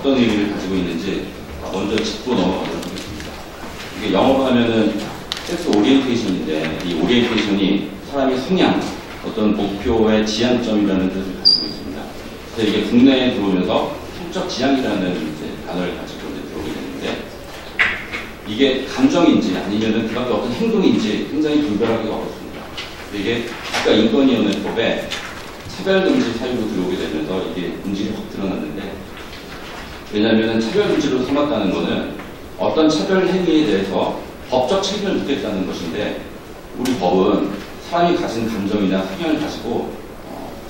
어떤 의미를 가지고 있는지 먼저 짚고 넘어가도록 하겠습니다. 이게 영어로 하면은 섹스 오리엔테이션인데, 이 오리엔테이션이 사람의 성향, 어떤 목표의 지향점이라는 뜻을 가지고 있습니다. 그래서 이게 국내에 들어오면서 성적 지향이라는 이제 단어를 가지고 이제 들어오게 되는데, 이게 감정인지 아니면은 그 밖에 어떤 행동인지 굉장히 분별하기가 어렵습니다. 이게 아까 인권위원회법에 차별금지 사유로 들어오게 되면서 이게 문제가 확 드러났는데, 왜냐하면 차별금지로 삼았다는 것은 어떤 차별 행위에 대해서 법적 책임을 묻겠다는 것인데, 우리 법은 사람이 가진 감정이나 성향을 가지고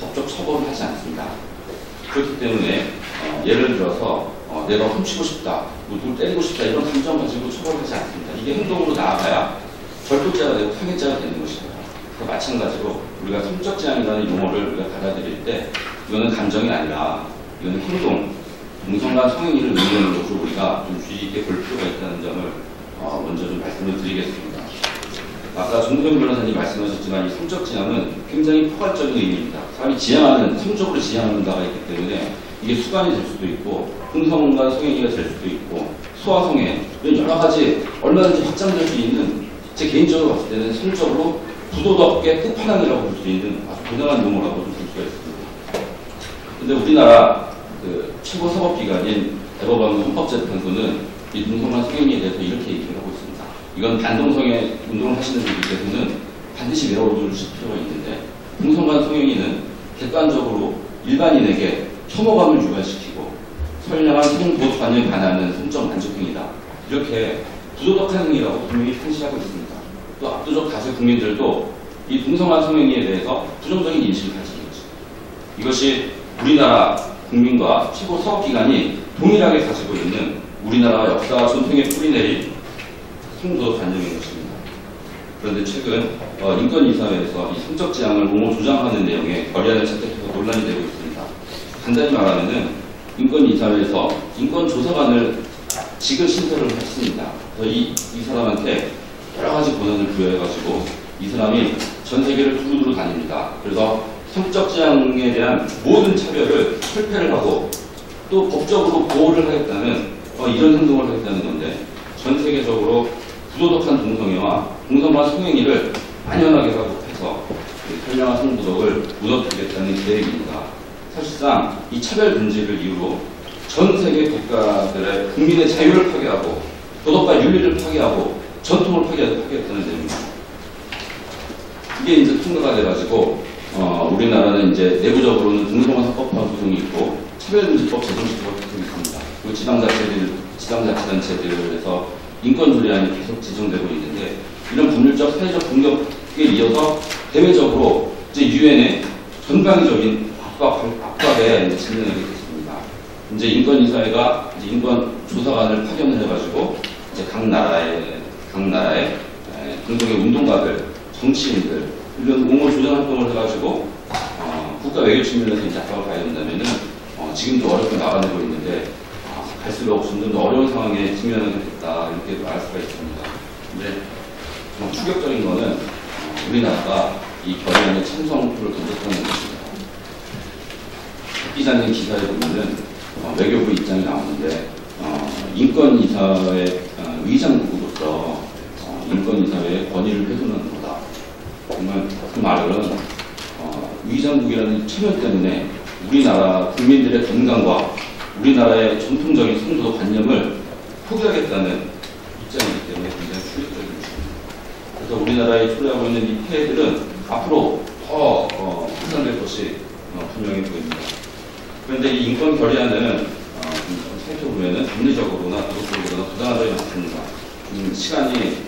법적 처벌을 하지 않습니다. 그렇기 때문에 예를 들어서 내가 훔치고 싶다, 누굴 때리고 싶다 이런 감정 가지고 처벌하지 않습니다. 이게 행동으로 나아가야 절도죄가 되고 상해죄가 되는 것입니다. 마찬가지로 우리가 성적 지향이라는 용어를 우리가 받아들일 때 이거는 감정이 아니라 이거는 행동, 동성간 성행위를 의미하는 것으로 우리가 좀 주의 있게 볼 필요가 있다는 점을 먼저 좀 말씀을 드리겠습니다. 아까 정동 변호사님 말씀하셨지만 이 성적 지향은 굉장히 포괄적인 의미입니다. 사람이 지향하는, 성적으로 지향하는 바가 있기 때문에 이게 수간이 될 수도 있고 동성간 성행위가 될 수도 있고 소아성애 이런 여러 가지 얼마든지 확장될 수 있는, 제 개인적으로 봤을 때는 성적으로 부도덕의 끝판왕이라고 볼 수 있는 아주 대단한 용어라고 볼 수가 있습니다. 근데 우리나라 그 최고 사법기관인 대법원 헌법재판소는 이 동성간 성행위에 대해서 이렇게 얘기를 하고 있습니다. 이건 반동성애 운동을 하시는 분들께서는 반드시 외워두실 필요가 있는데, 동성간 성행위는 객관적으로 일반인에게 혐오감을 유발시키고 선량한 성도덕관념에 반하는 성적 만족행위다. 이렇게 부도덕한 행위라고 분명히 판시하고 있습니다. 또 압도적 다수 국민들도 이 동성간 성행위에 대해서 부정적인 인식을 가지고 있습니다. 이것이 우리나라 국민과 최고 사법기관이 동일하게 가지고 있는 우리나라 역사와 전통에 뿌리내린 성도덕관념인 것입니다. 그런데 최근 인권이사회에서 이 성적 지향을 옹호 조장하는 내용의 결의안을 채택해서 논란이 되고 있습니다. 간단히 말하면은 인권이사회에서 인권조사관을 직을 신설을 했습니다. 그래서 이 사람한테 여러 가지 권한을 부여해가지고 이 사람이 전 세계를 두루두루 다닙니다. 그래서 성적 지향에 대한 모든 차별을 철폐를 하고 또 법적으로 보호를 하겠다는 이런 행동을 하겠다는 건데, 전 세계적으로 부도덕한 동성애와 동성간 성행위를 만연하게 해서 선량한 성도덕을 무너뜨리겠다는 계획입니다. 사실상 이 차별 금지를 이유로 전 세계 국가들의 국민의 자유를 파괴하고 도덕과 윤리를 파괴하고 전통을 파괴했다는 내용입니다. 이게 이제 통과가 돼가지고 우리나라는 이제 내부적으로는 동성애 합법화 구성이 있고 차별금지법 제정시법 구성이 있습니다. 그리고 지방자치단체들에서 인권조례안이 계속 제정되고 있는데, 이런 법률적 사회적 공격에 이어서 대외적으로 이제 유엔의 전방위적인 압박에 진행하게 됐습니다. 이제 인권이사회가 이제 인권조사관을 파견을 해가지고 이제 각 나라의 동성애 운동가들, 정치인들 이런 옹호 조장 활동을 해가지고 국가 외교 측면에서 이제 압박을 가야 된다면은 지금도 어렵게 나가내고 있는데 갈수록 점점 더 어려운 상황에 직면하게 됐다, 이렇게 말할 수가 있습니다. 근데 충격적인 거는 우리나라가 이 결의안에 찬성표를 던졌다는 것입니다. 기자님 기사에 보면은 외교부 입장이 나오는데 인권이사회 위장국으로서 인권이사회의 권위를 훼손하는 거다. 정말 그 말은 위장국이라는 체면 때문에 우리나라 국민들의 건강과 우리나라의 전통적인 성도덕 관념을 포기하겠다는 입장이기 때문에 굉장히 충격적인 것입니다. 그래서 우리나라에 초래하고 있는 이 폐해들은 앞으로 더 확산될 것이 분명해 보입니다. 그런데 이 인권 결의안은 살펴보면 합리적으로나 도덕적으로나 부당하다고 봤습니다. 시간이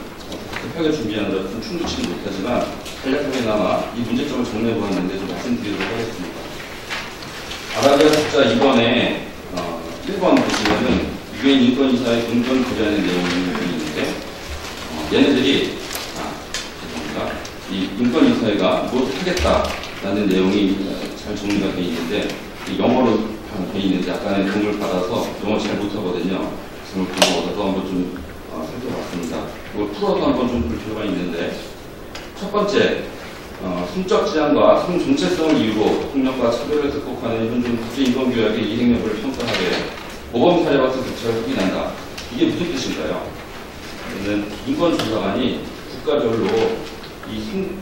급하게 준비하느라 좀 충족치는 못하지만 간략하게나마 이 문제점을 정리해 보았는데 좀 말씀드리도록 하겠습니다. 아라비아 숫자 2번에 1번 보시면은 유엔 인권이사의 인권 결의안의 내용이 있는데, 얘네들이 죄송합니다. 이 인권이사회가 무엇을 하겠다라는 내용이 잘 정리가 되어 있는데, 영어로 되어 있는데 약간의 도움을 받아서 영어 잘 못하거든요. 그래서 그거 얻어서 한번 좀 살펴봤습니다. 이걸 풀어서 한번 좀 볼 필요가 있는데, 첫 번째, 성적 지향과 성 정체성을 이유로 폭력과 차별을 극복하는 현존 국제인권교약의 이행력을 평가하되 모범 사례 같은 대처를 확인한다. 이게 무슨 뜻인가요? 저는 인권조사관이 국가별로 이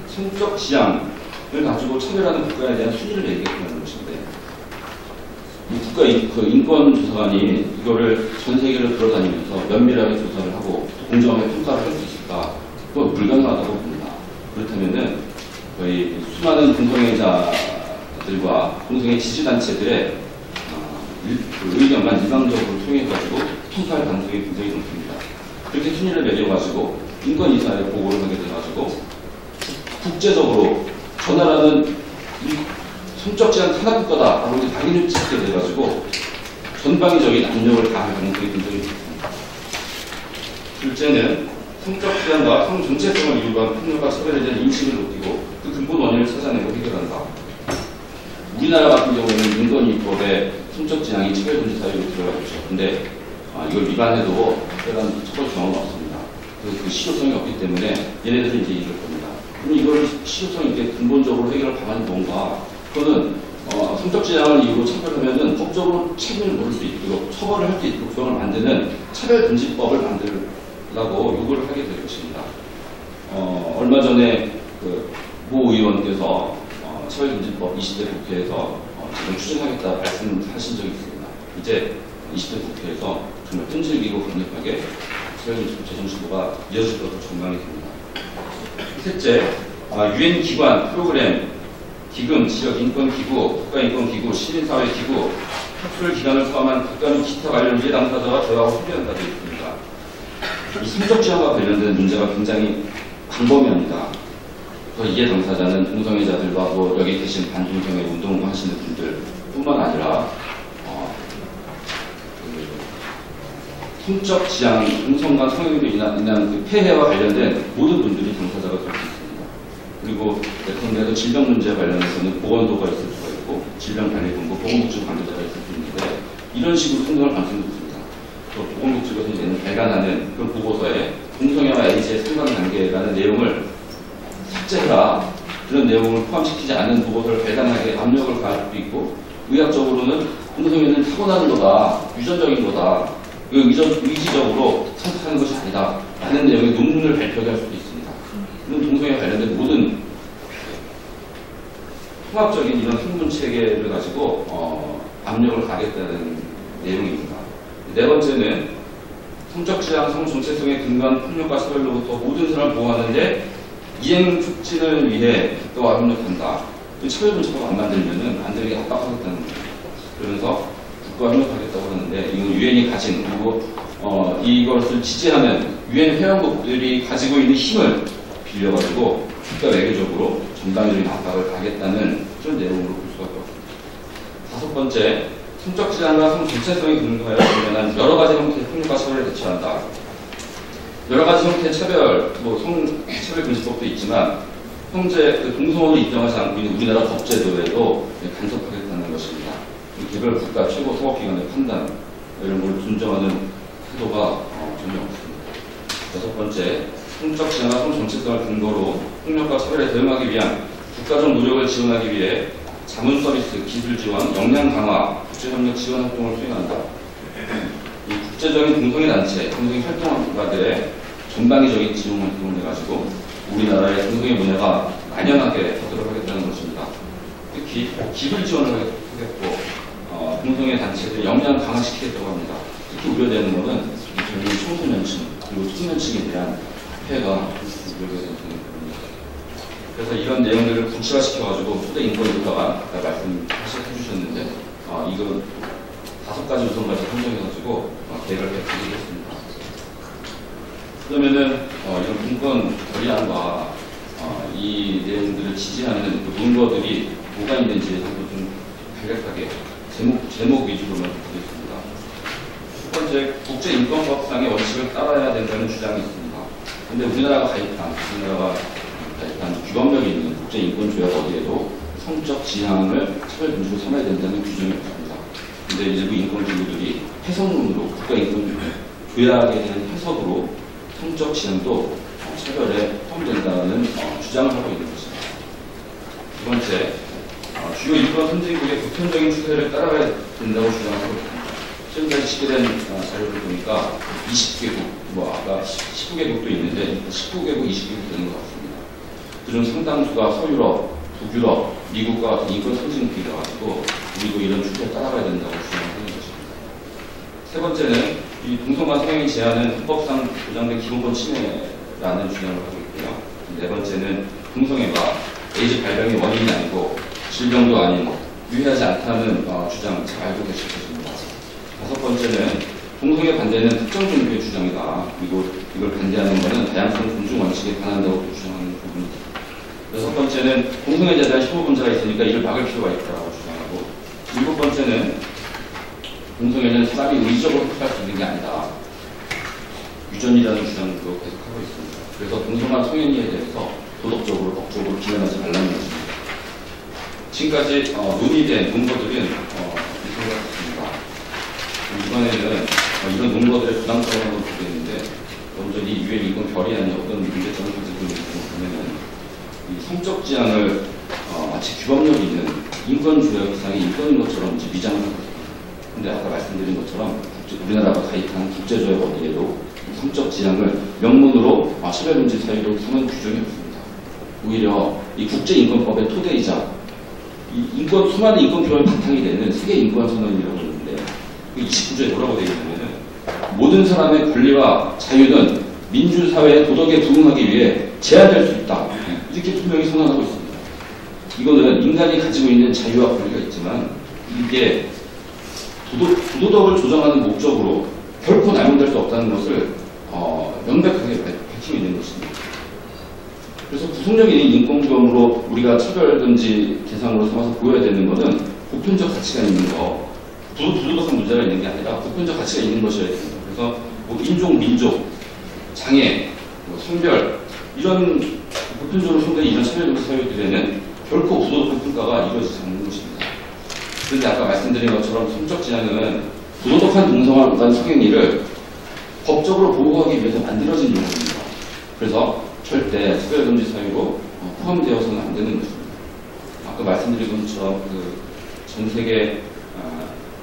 성적 지향을 가지고 차별하는 국가에 대한 순위를 얘기하는 것인데, 이 인권조사관이 이거를 전 세계를 돌아다니면서 면밀하게 조사를 하고 공정하게 평가를 할 수 있을까? 그건 불가능하다고 봅니다. 그렇다면은 거의 수많은 공동행자들과 공동행 지지단체들의 의견만 일방적으로 통해가지고 평가할 가능성이 굉장히 높습니다. 그렇게 순위를 매겨가지고 인권이사에 보고를 하게 돼가지고 국제적으로 저 나라는 성적 제한 탄압국가다라고 이제 당연히 찍게 돼가지고 전방위적인 압력을 가할 가능성이 굉장히 높습니다. 둘째는 성적 제한과 성 정체성을 이유로 한 폭력과 차별에 대한 인식을 높이고 그 근본 원인을 찾아내고 해결한다. 우리나라 같은 경우에는 인권위법에 성적 지향이 차별 금지 사유로 들어가 있죠. 근데 이걸 위반해도 특별한 처벌 경험은 없습니다. 그 실효성이 없기 때문에 얘네들은 이제 이럴 겁니다. 그럼 이걸 실효성 있게 근본적으로 해결할 방안이 뭔가? 그거는 성적 지향을 이유로 차별하면은 법적으로 책임을 물을 수 있도록 처벌을 할 수 있도록 조항을 만드는 차별 금지법을 만들라고 요구를 하게 될 것입니다. 얼마 전에 그 모 의원께서 차별금지법 20대 국회에서 지금 추진하겠다 말씀하신 적이 있습니다. 이제 20대 국회에서 정말 끈질기고 강력하게 차별금지법 제정 시도가 이어질 것으로 전망이 됩니다. 셋째, 유엔 기관, 프로그램, 기금, 지역인권기구, 국가인권기구, 시민사회기구, 학술 기관을 포함한 국가는 기타 관련 이해 당사자와 대화하고 소개한다 되어 있습니다. 이 성적 지향과 관련된 문제가 굉장히 광범위합니다. 이해 당사자는 동성애자들과 여기 계신 반동성애 운동을 하시는 분들 뿐만 아니라 성적 지향, 동성과 성행위로 인한 그 폐해와 관련된 모든 분들이 당사자가 될 수 있습니다. 그리고 그런데도 질병 문제에 관련해서는 보건도가 있을 수가 있고 질병관리본부, 보건복지부 관계자가 있을 수 있는데 이런 식으로 생각할 가능성이 높습니다. 또 보건복지부에서 이제는 발간하는 그 보고서에 동성애와 에이즈의 상관관계라는 내용을 삭제해라, 그런 내용을 포함시키지 않는 보고서를 발간하게 압력을 가할 수도 있고, 의학적으로는 동성애는 타고나는 거다, 유전적인 거다, 의지적으로 선택하는 것이 아니다 라는 내용의 논문을 발표할 수도 있습니다. 이런 동성애와 관련된 모든 통합적인 이런 학문 체계를 가지고 압력을 가겠다는 내용입니다. 네 번째는 성적 지향, 성 정체성에 근거한 폭력과 차별로부터 모든 사람을 보호하는데 이행 촉진을 위해 국가와 협력한다. 차별금지법 안 만들면은 안 되게 압박하겠다는 거예요. 그러면서 국가와 협력하겠다고 하는데 이건 유엔이 가진, 그리고 이것을 지지하는 유엔 회원국들이 가지고 있는 힘을 빌려가지고 국가 외교적으로 전방위적인 압박을 가겠다는 그런 내용으로 볼 수밖에 없습니다. 다섯 번째, 성적 지향과 성 정체성에 근거하여 관련한 여러 가지 형태의 폭력과 차별을 대처한다. 여러 가지 형태의 차별, 성차별금지법도 있지만 현재 동성혼을 인정하지 않고 있는 우리나라 법제도에도 간섭하겠다는 것입니다. 개별 국가 최고 사법기관의 판단, 이런 걸 존중하는 태도가 전혀 없습니다. 여섯 번째, 성적 지향과 성 정체성을 근거로 폭력과 차별에 대응하기 위한 국가적 노력을 지원하기 위해 자문 서비스, 기술 지원, 역량 강화, 국제협력 지원 활동을 수행한다. 이 국제적인 동성애 단체, 동성애 활동가들의 전방위적인 지원 활동을 해가지고 우리나라의 동성애 문화가 만연하게 퍼지도록 하겠다는 것입니다. 특히 기술 지원을 하겠고 동성애 단체들 역량 강화시키겠다고 합니다. 특히 우려되는 것은 젊은 청소년층 그리고 청년층에 대한 폐해가 우려되는 부분입니다. 그래서 이런 내용들을 구체화시켜가지고 초대 인권조사가 아까 말씀해주셨는데 이거 5가지 요소까지 선정해가지고 계획을 발표했습니다. 그러면은 이런 인권 결의안과 이 내용들을 지지하는 그 논거들이 뭐가 있는지 좀 간략하게 제목 위주로만 보겠습니다. 첫 번째, 국제인권법상의 원칙을 따라야 된다는 주장이 있습니다. 그런데 우리나라가 가입한 규범력이 있는 국제인권조약 어디에도 성적 지향을 차별금지로 삼아야 된다는 규정이 없습니다. 그런데 일부 인권기구들이 해석론으로 국가인권조약에 대한 해석으로 성적 지향도 차별에 포함된다는 주장을 하고 있는 것입니다. 두 번째, 주요 인권 선진국의 보편적인 추세를 따라가야 된다고 주장하고 있습니다. 지금까지 집계된 자료를 보니까 20개국, 뭐 아까 19개국도 있는데 19개국, 20개국 되는 것 같습니다. 그중 상당수가 서유럽, 북유럽, 미국과 같은 인권 선진국이라 가지고 우리도 이런 추세에 따라가야 된다고 주장하는 것입니다. 세 번째는 이 동성과 성행위 제한은 헌법상 보장된 기본권 침해라는 주장을 하고 있고요. 네 번째는 동성애가 에이즈 발병의 원인이 아니고 질병도 아닌 유해하지 않다는 주장 잘 알고 계실 것입니다. 다섯 번째는 동성애 반대는 특정 종교의 주장이다. 그리고 이걸 반대하는 것은 다양성 존중 원칙에 반한다고 주장하는 부분입니다. 여섯 번째는 동성애자에 대한 혐오범죄가 있으니까 이를 막을 필요가 있다고 주장하고, 일곱 번째는 동성애는 사람이 의지적으로 선택할 수 있는 게 아니다. 유전이라는 주장도 계속하고 있습니다. 그래서 동성과 성행위에 대해서 도덕적으로, 법적으로 비난하지 말라는 것입니다. 지금까지 논의된 논거들은 이런 것 같습니다. 이번에는 이런 논거들의 부담성을 한번 보겠는데, 먼저 이 유엔 인권 결의안이 어떤 문제점을 가지고 있는지 보면은 이 성적 지향을 마치 규범력 있는 인권조약 이상의 인권인 것처럼 이제 위장을 하고 있습니다. 근데 아까 말씀드린 것처럼 우리나라가 가입한 국제조약 어디에도 성적 지향을 명문으로 차별금지 사유로 삼은 규정이 없습니다. 오히려 이 국제인권법의 토대이자 인권, 수많은 인권 규범이 바탕이 되는 세계인권선언이라고 하는데 29조에 뭐라고 되어 있냐면은 모든 사람의 권리와 자유는 민주사회의 도덕에 부응하기 위해 제한될 수 있다. 이렇게 분명히 선언하고 있습니다. 이거는 인간이 가지고 있는 자유와 권리가 있지만 이게 도덕을 조정하는 목적으로 결코 남용될 수 없다는 것을 명백하게 밝히고 있는 것입니다. 그래서 구속력이 있는 인권규범으로 우리가 차별금지 대상으로 삼아서 보여야 되는 것은 보편적 가치가 있는 거, 부도덕한 문제가 있는 게 아니라 보편적 가치가 있는 것이어야 됩니다. 그래서 뭐 인종, 민족, 장애, 성별 이런 보편적으로 손대는 이런 차별금지 사유들에는 결코 부도덕한 평가가 이루어지지 않는 것입니다. 그런데 아까 말씀드린 것처럼 성적 지향은 부도덕한 동성과 성행위를 법적으로 보호하기 위해서 만들어진 용어입니다. 그래서 절대 차별금지 사유로 포함되어서는 안 되는 것입니다. 아까 말씀드린 것처럼 전 세계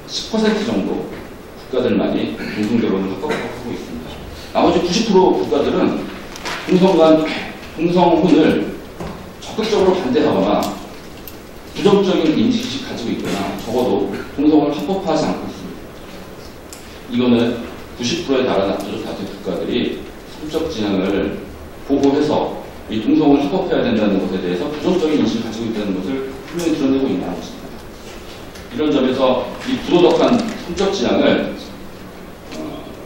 10% 정도 국가들만이 동성결혼을 합법화하고 있습니다. 나머지 90% 국가들은 동성혼을 적극적으로 반대하거나 부정적인 인식을 가지고 있거나 적어도 동성혼을 합법화하지 않고 있습니다. 이거는 90%에 달하는 압도적 다수 국가들이 성적 지향을 보호해서 이 동성을 합법해야 된다는 것에 대해서 부정적인 인식을 가지고 있다는 것을 분명히 드러내고 있는 것입니다. 이런 점에서 이 부도덕한 성적 지향을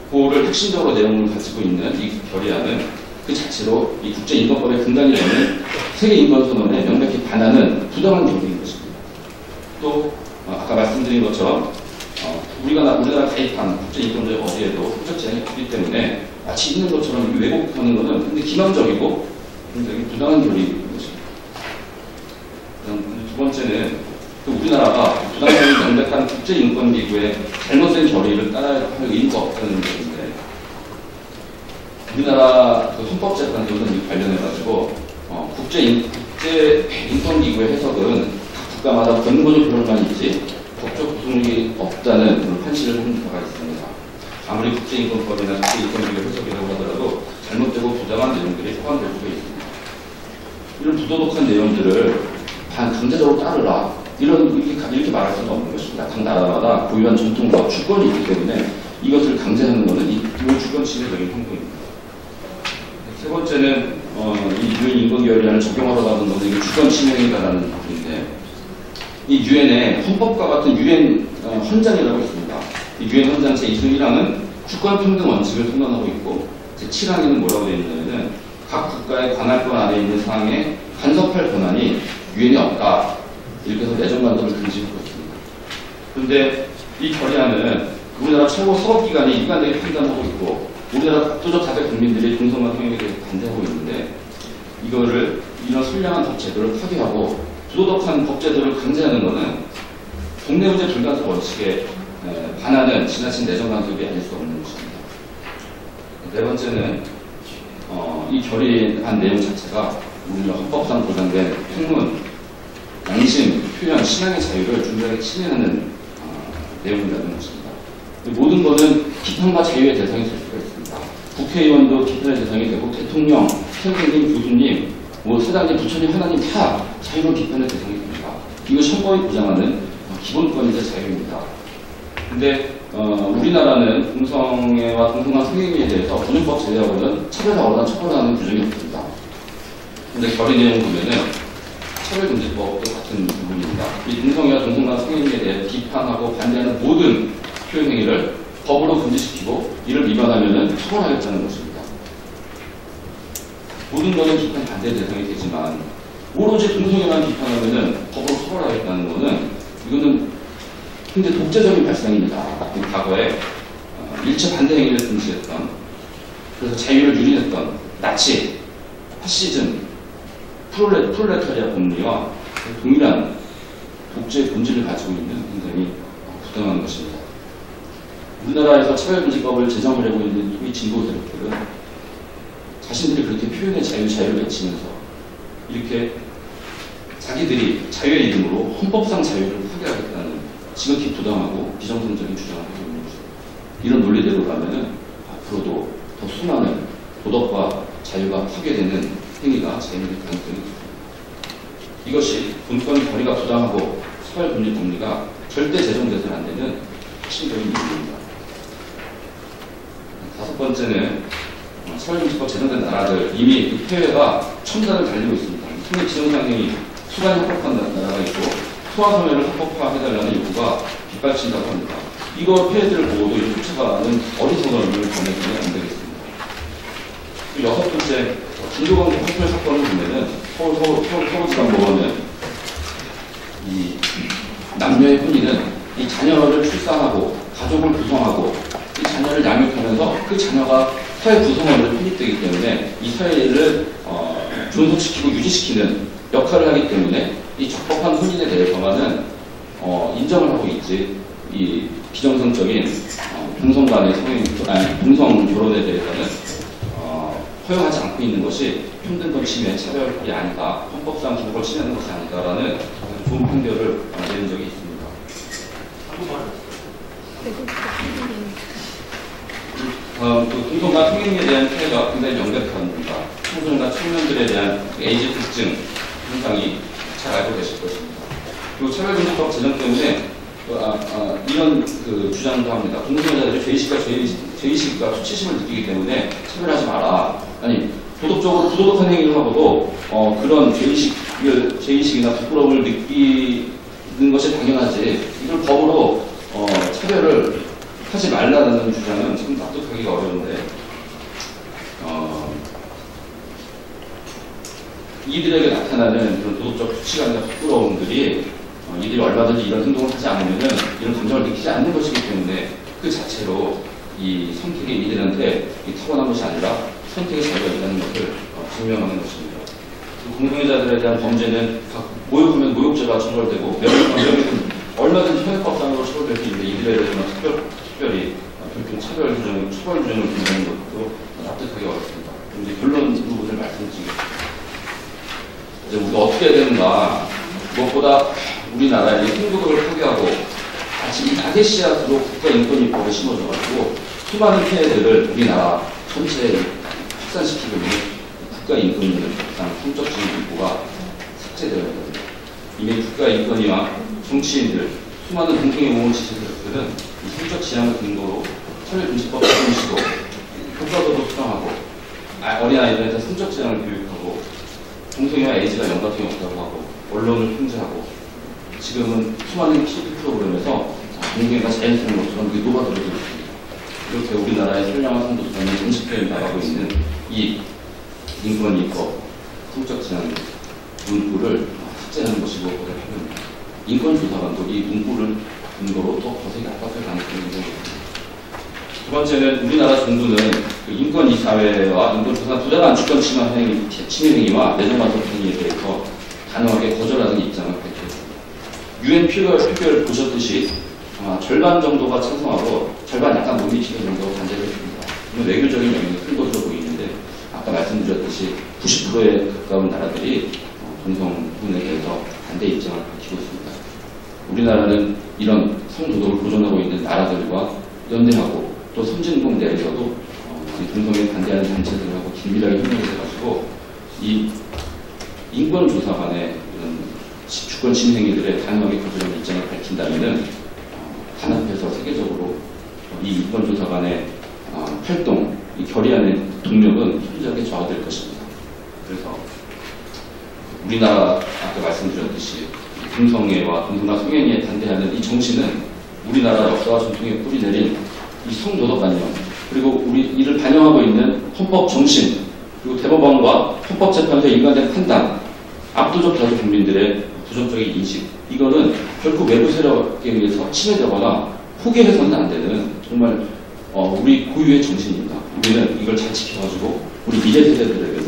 보호를 핵심적으로 내용을 가지고 있는 이 결의안은 그 자체로 이 국제인권법의 근간이 되는 세계인권선언에 명백히 반하는 부당한 결의인 것입니다. 또 아까 말씀드린 것처럼 우리나라 가입한 국제인권조약 어디에도 성적 지향이 없기 때문에 마치 있는 것처럼 왜곡하는 것은 굉장히 기망적이고 굉장히 부당한 결의인 것입니다. 두 번째는 우리나라가 부당한 명백한 국제인권기구의 잘못된 결의를 따라야 할 의무가 없다는 것인데, 우리나라 헌법재판소는 관련해가지고 국제인권기구의 해석은 각 국가마다 권고적 표현만 있지 법적 구속력이 없다는 그런 판시를 한 바가 있습니다. 아무리 국제인권법이나 국제인권기구 해석이라고 하더라도 잘못되고 부당한 내용들이 포함될 수가 있습니다. 이런 부도덕한 내용들을 강제적으로 따르라 이렇게 말할 수는 없는 것입니다. 각 나라마다 고유한 전통과 주권이 있기 때문에 이것을 강제하는 것은 이 주권 침해적인 행동입니다. 세 번째는 이 유엔 인권결의안을 적용하러 가는 것은 이게 주권 침해라는 부분인데, 이 유엔에 헌법과 같은 유엔 헌장이라고 있습니다. 이 유엔 헌장 제21항은 주권 평등 원칙을 선언하고 있고, 제7항에는 뭐라고 되어 있냐면은 각 국가의 관할권 안에 있는 사항에 간섭할 권한이 유엔에 없다. 이렇게 해서 내정 간섭을 금지하고 있습니다. 그런데 이 결의안은 우리나라 최고 사법기관이 일관되게 판단하고 있고, 우리나라 압도적 다수 국민들이 동성과 성행위에 대해서 반대하고 있는데, 이런 선량한 법제도를 파괴하고 부도덕한 법제도를 강제하는 것은 국내 문제 불간섭 원칙에 반하는 지나친 내정 간섭이 아닐 수 없는 것입니다. 네 번째는 이 결의안 내용 자체가 우리나라 헌법상 보장된 평문, 양심, 표현, 신앙의 자유를 중요하게 침해하는 내용이라는 것입니다. 모든 것은 비판과 자유의 대상이 될 수가 있습니다. 국회의원도 비판의 대상이 되고 대통령, 선생님, 교수님, 사장님, 부처님, 하나님 다 자유로운 비판의 대상이 됩니다. 이것이 헌법이 보장하는 기본권이자 자유입니다. 근데 우리나라는 동성애와 동성간 성행위에 대해서 권역법 제외하고는 차별하거나 처벌하는 규정이 없습니다. 근데 결의 내용 보면은 차별금지법도 같은 부분입니다. 이 동성애와 동성간 성행위에 대해 비판하고 반대하는 모든 표현행위를 법으로 금지시키고 이를 위반하면은 처벌하겠다는 것입니다. 모든 것은 비판 반대 대상이 되지만 오로지 동성애만 비판하면은 법으로 처벌하겠다는 것은 이거는 굉장히 독재적인 발상입니다. 과거에 일체 반대 행위를 금지했던, 그래서 자유를 유린했던 나치, 파시즘, 프롤레타리아 법리와 동일한 독재의 본질을 가지고 있는 굉장히 부당한 것입니다. 우리나라에서 차별금지법을 제정을 하고 있는 이 진보 세력들은 자신들이 그렇게 표현의 자유를 외치면서 이렇게 자기들이 자유의 이름으로 헌법상 자유를 파괴하겠다는 지극히 부당하고 비정상적인 주장을 하고 있는 것입니다. 이런 논리대로 가면은 앞으로도 더 수많은 도덕과 자유가 파괴되는 행위가 재현될 가능성이 있습니다. 이것이 본권 거리가 부당하고 차별금지 법리가 절대 제정돼서는 안 되는 핵심적인 이유입니다. 다섯 번째는 차별금지법 제정된 나라들 이미 그 폐해가 첨단을 달리고 있습니다. 성의 비정상행위 수간이 합법한 나라가 있고 소아성애를 합법화해달라는 요구가 빗발친다고 합니다. 이거 폐해들을 보고도 이렇게 쫓아가는 어리석음을 보내주면 안 되겠습니다. 여섯 번째, 중도관 학살 사건을 보면은 서울지방법원은 이 남녀의 혼인은 이 자녀를 출산하고 가족을 구성하고 이 자녀를 양육하면서 그 자녀가 사회 구성원으로 편입되기 때문에 이 사회를 존속시키고 유지시키는 역할을 하기 때문에 이 적법한 혼인에 대해서만은 인정을 하고 있지 이 비정상적인 동성 간의 동성 결혼에 대해서는 허용하지 않고 있는 것이 평등권 침해, 차별이 아니다, 헌법상 기본권 침해하는 것이 아니다라는 좋은 판결을 내린 적이 있습니다. 그 동성간 성행위에 대한 피해가 굉장히 명백합니다. 청소년과 청년들에 대한 에이즈 특징 현상이 잘 알고 계실 것입니다. 그리고 차별금지법 제정 때문에 이런 주장도 합니다. 동성애자들이 죄의식과 수치심을 느끼기 때문에 차별하지 마라. 아니 도덕적으로 부도덕한 행위를 하고도 그런 죄의식이나 부끄러움을 느끼는 것이 당연하지 이걸 법으로 차별을 하지 말라는 주장은 참 납득하기가 어려운데 이들에게 나타나는 그런 도덕적 수치감이나 부끄러움들이 이들이 얼마든지 이런 행동을 하지 않으면은 이런 감정을 느끼지 않는 것이기 때문에 그 자체로 이 선택이 이들한테 타고난 것이 아니라 선택의 자유가 있다는 것을 증명하는 것입니다. 공동애자들에 대한 범죄는 모욕하면 모욕죄가 처벌되고 명예는 얼마든지 현행법상으로 처벌될 수 있는데 이들에 대해서는 특별히 차별 규정을 준다는 것도 납득하기 어렵습니다. 이제 결론 부분을 말씀드리겠습니다. 이제 우리가 어떻게 해야 되는가? 무엇보다 우리나라의 행복을 포기하고 마치 이 낙의 씨앗으로 국가인권위법을 심어줘가지고 수많은 피해들을 우리나라 전체에 확산시키고 있는 국가인권위는 성적 지위기구가 삭제되어야 됩니다. 이미 국가인권위와 정치인들, 수많은 공통의 모은 지식들은 이 성적 지향을 근거로 차별금지법 적용시도 교과서도 수정하고 어린아이들한테 성적 지향을 교육하고 동성애와 에이즈가 연관성이 없다고 하고 언론을 통제하고 지금은 수많은 TV 프로그램에서 동성애가 자연스러운 것처럼 의도가 들어지고 있습니다. 이렇게 우리나라의 선량한 성도수단은 정식표현이 나가고 있는 이 인권위법 성적 지향 문구를 삭제하는 것이 무엇보다 필요합니다. 인권조사관도 이 문구를 근거로 더 거세게 압박할 가능성이 있습니다. 두 번째는 우리나라 정부는 그 인권이사회와 인권조사 부당한 주권 침해 행위와 내정관석 행위에 대해서 단호하게 거절하는 입장을 밝혔습니다. UN 표결 보셨듯이 절반 정도가 찬성하고 절반 약간 못 미치는 정도가 반대를 했습니다. 이건 외교적인 영향이 큰 것으로 보이는데 아까 말씀드렸듯이 90%에 가까운 나라들이 동성혼에 대해서 반대 입장을 밝히고 있습니다. 우리나라는 이런 성도덕을 보존하고 있는 나라들과 연대하고 또 선진국 내에서도 이 동성애 반대하는 단체들하고 긴밀하게 협력해가지고 이 인권조사관의 이런 주권 침해행위들에 단호하게 거부하는 입장을 밝힌다면은 단합해서 세계적으로 이 인권조사관의 활동, 이 결의안의 동력은 현저하게 저하될 것입니다. 그래서 우리나라 아까 말씀드렸듯이 동성애와 동성과 성애에 반대하는 이 정신은 우리나라 역사와 전통에 뿌리 내린 이 성도덕관념, 그리고 우리 이를 반영하고 있는 헌법 정신, 그리고 대법원과 헌법재판소의 일관된 판단, 압도적 다수 국민들의 부정적인 인식, 이거는 결코 외부 세력에 의해서 침해되거나 포기해서는 안 되는 정말 우리 고유의 정신입니다. 우리는 이걸 잘 지켜가지고 우리 미래 세대들에게